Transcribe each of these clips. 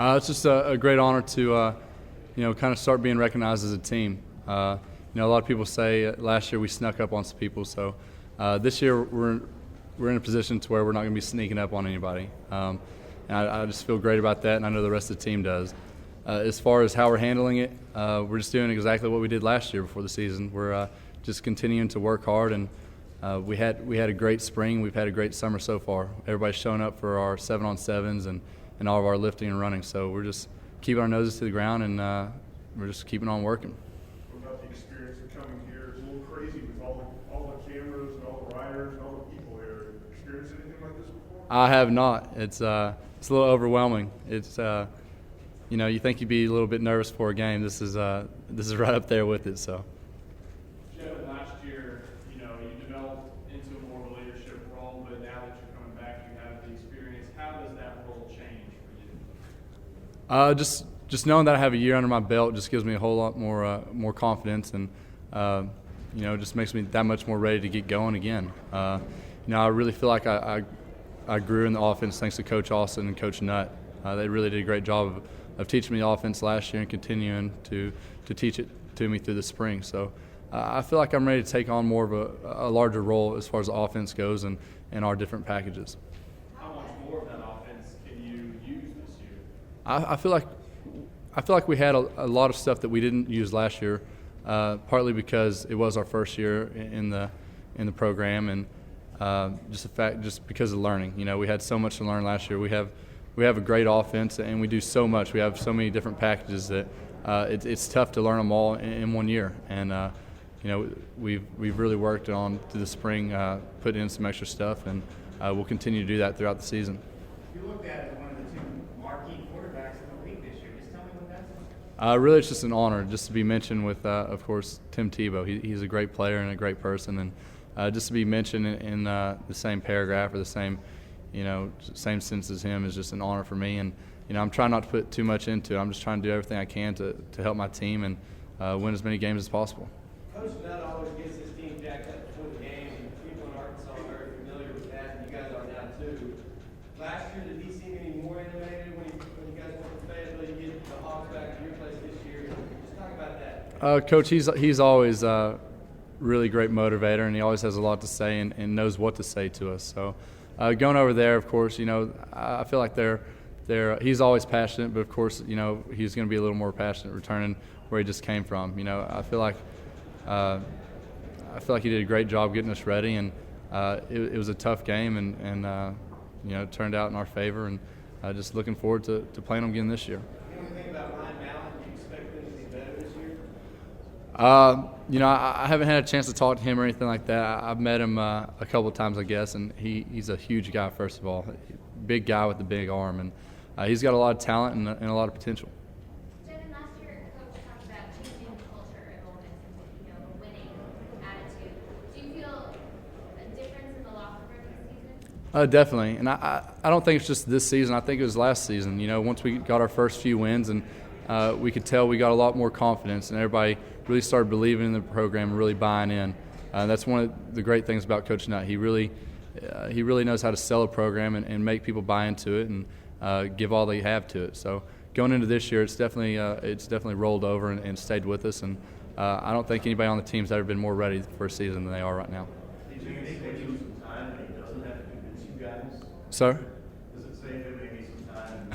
It's just a great honor to, kind of start being recognized as a team. A lot of people say last year we snuck up on some people, so this year we're in a position to where we're not going to be sneaking up on anybody. And I just feel great about that, and I know the rest of the team does. As far as how we're handling it, we're just doing exactly what we did last year before the season. We're just continuing to work hard, and we had a great spring. We've had a great summer so far. Everybody's showing up for our 7-on-7s and all of our lifting and running. So we're just keeping our noses to the ground, and we're just keeping on working. What about the experience of coming here? It's a little crazy with all the cameras and all the riders and all the people here. Have you experienced anything like this before? I have not. It's a little overwhelming. It's you think you'd be a little bit nervous for a game. This is right up there with it. So. Jevan, last year, you developed into more of a leadership role, but now that you're coming back, you have the experience. How does that role change for you? Just knowing that I have a year under my belt just gives me a whole lot more confidence, and just makes me that much more ready to get going again. I really feel like I grew in the offense thanks to Coach Austin and Coach Nutt. They really did a great job of teaching me the offense last year and continuing to teach it to me through the spring. So I feel like I'm ready to take on more of a larger role as far as the offense goes and our different packages. How much more of that offense can you use this year? I feel like we had a lot of stuff that we didn't use last year, partly because it was our first year in the program, and just because of learning. We had so much to learn last year. We have a great offense, and we do so much. We have so many different packages that it's tough to learn them all in 1 year. And we've really worked on through the spring, put in some extra stuff, and we'll continue to do that throughout the season. You looked at as one of the two marquee quarterbacks in the league this year. Just tell me what that's like. Really, it's just an honor just to be mentioned with, of course, Tim Tebow. He's a great player and a great person, and just to be mentioned in the same paragraph or the same sense as him is just an honor for me. And I'm trying not to put too much into it. I'm just trying to do everything I can to help my team and win as many games as possible. Coach Nutt always gets his team jacked up before the game, and people in Arkansas are very familiar with that, and you guys are now too. Last year, did he seem any more animated when you guys went to Fayetteville? You get the Hawks back to your place this year. Just talk about that. Coach, he's always really great motivator, and he always has a lot to say and knows what to say to us. So going over there, of course, I feel like he's always passionate, but of course, he's going to be a little more passionate returning where he just came from. I feel like he did a great job getting us ready, and it was a tough game, and it turned out in our favor, and just looking forward to playing them again this year. Anything about Ryan Mallett? Do you expect him to be better this year? I haven't had a chance to talk to him or anything like that. I've met him a couple of times, I guess, and he's a huge guy, first of all. Big guy with a big arm, and he's got a lot of talent and a lot of potential. Jevan, last year, Coach talked about changing the culture at Ole Miss and the winning attitude. Do you feel a difference in the locker room this season? Definitely, and I don't think it's just this season. I think it was last season. Once we got our first few wins, and we could tell we got a lot more confidence, and everybody really started believing in the program and really buying in. That's one of the great things about Coach Nutt. He really knows how to sell a program and make people buy into it and give all they have to it. So going into this year, it's definitely rolled over and stayed with us. And I don't think anybody on the team's ever been more ready for a season than they are right now. Did you think they give some time and he doesn't have to convince you guys? Sir? Does it say that maybe some time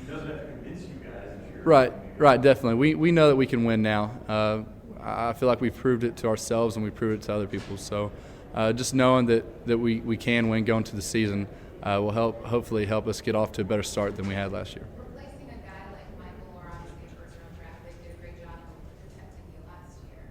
he doesn't have to convince you guys this year? Right, definitely. We know that we can win now. I feel like we've proved it to ourselves and we proved it to other people. So just knowing that we can win going to the season will hopefully help us get off to a better start than we had last year. Replacing a guy like Michael, or obviously a first-round draft pick, did a great job of protecting you last year.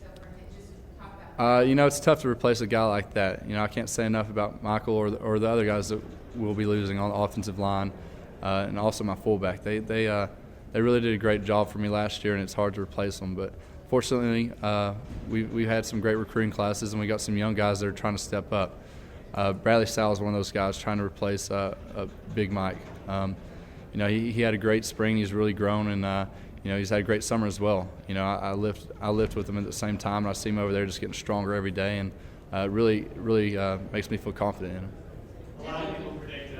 So for him, just talk about it's tough to replace a guy like that. I can't say enough about Michael or the other guys that we'll be losing on the offensive line, and also my fullback. They really did a great job for me last year, and it's hard to replace them. But fortunately, we had some great recruiting classes, and we got some young guys that are trying to step up. Bradley Sal is one of those guys trying to replace Big Mike. He had a great spring. He's really grown, and he's had a great summer as well. I lift with him at the same time, and I see him over there just getting stronger every day, and really makes me feel confident in him. A lot of people predict you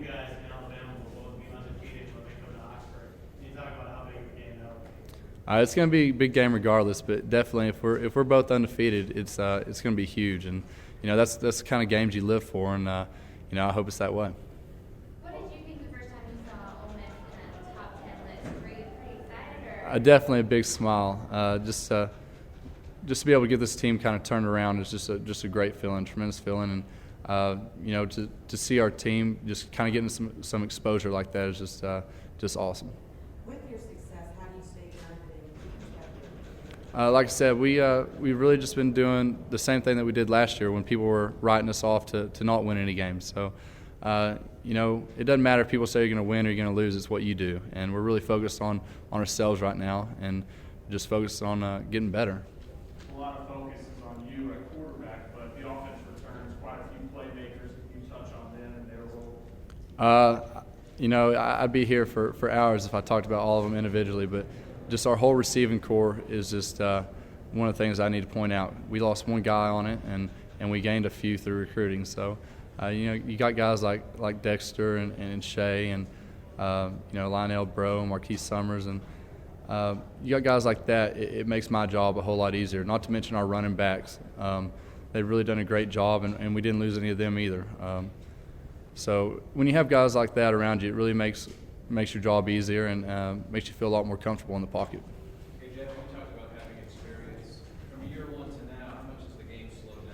guys in Alabama will both be undefeated when we It's going to be a big game regardless, but definitely if we're both undefeated, it's going to be huge, and that's the kind of games you live for, and I hope it's that way. What did you think the first time you saw Ole Miss in that top 10 list? Were you pretty excited, or? Definitely a big smile. Just to be able to get this team kind of turned around is just a great feeling, tremendous feeling, and to see our team just kind of getting some exposure like that is just awesome. With your success, how do you stay grounded and keep perspective? Like I said, we've really just been doing the same thing that we did last year when people were writing us off to not win any games. So, it doesn't matter if people say you're going to win or you're going to lose. It's what you do, and we're really focused on ourselves right now and just focused on getting better. A lot of focus is on you at quarterback, but the offense returns quite a few playmakers. Can you touch on them and their role? I'd be here for hours if I talked about all of them individually, but just our whole receiving core is just one of the things I need to point out. We lost one guy on it, and we gained a few through recruiting. So, you got guys like Dexter and Shea and, Lionel Bro and Marquise Summers, and you got guys like that. It makes my job a whole lot easier, not to mention our running backs. They've really done a great job, and we didn't lose any of them either. So when you have guys like that around you, it really makes your job easier and makes you feel a lot more comfortable in the pocket. Hey, Jeff, you talked about having experience. From year one to now, how much has the game slowed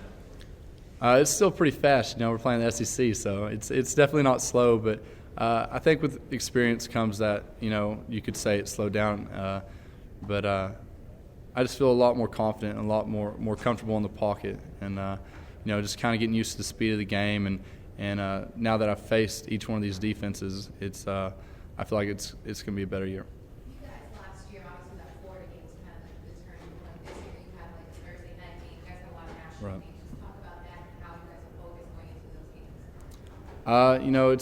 down? It's still pretty fast. We're playing the SEC, so it's definitely not slow. But I think with experience comes that you could say it slowed down. But I just feel a lot more confident and a lot more comfortable in the pocket, and just kind of getting used to the speed of the game. And now that I've faced each one of these defenses, I feel like it's going to be a better year. You guys last year, obviously that Florida game was kind of like the turning point. This year you had like the Thursday night game. You guys have a lot of national Right. games. Just talk about that and how you guys are focused going into those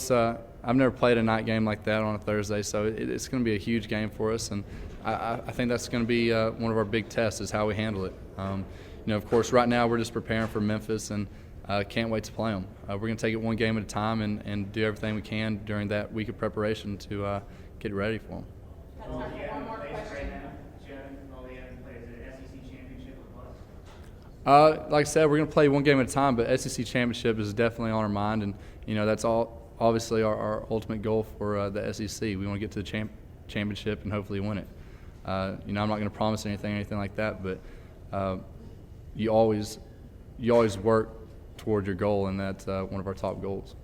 games. I've never played a night game like that on a Thursday, so it's going to be a huge game for us, and I think that's going to be one of our big tests is how we handle it. Of course, right now we're just preparing for Memphis, and can't wait to play them. We're going to take it one game at a time and do everything we can during that week of preparation to get ready for them. All the Evan plays right now, Jevan, all the Evan plays at SEC championship or plus? Like I said, we're going to play one game at a time, but SEC championship is definitely on our mind, and that's obviously our ultimate goal for the SEC. We want to get to the championship and hopefully win it. I'm not going to promise anything like that, but you always work toward your goal, and that's one of our top goals.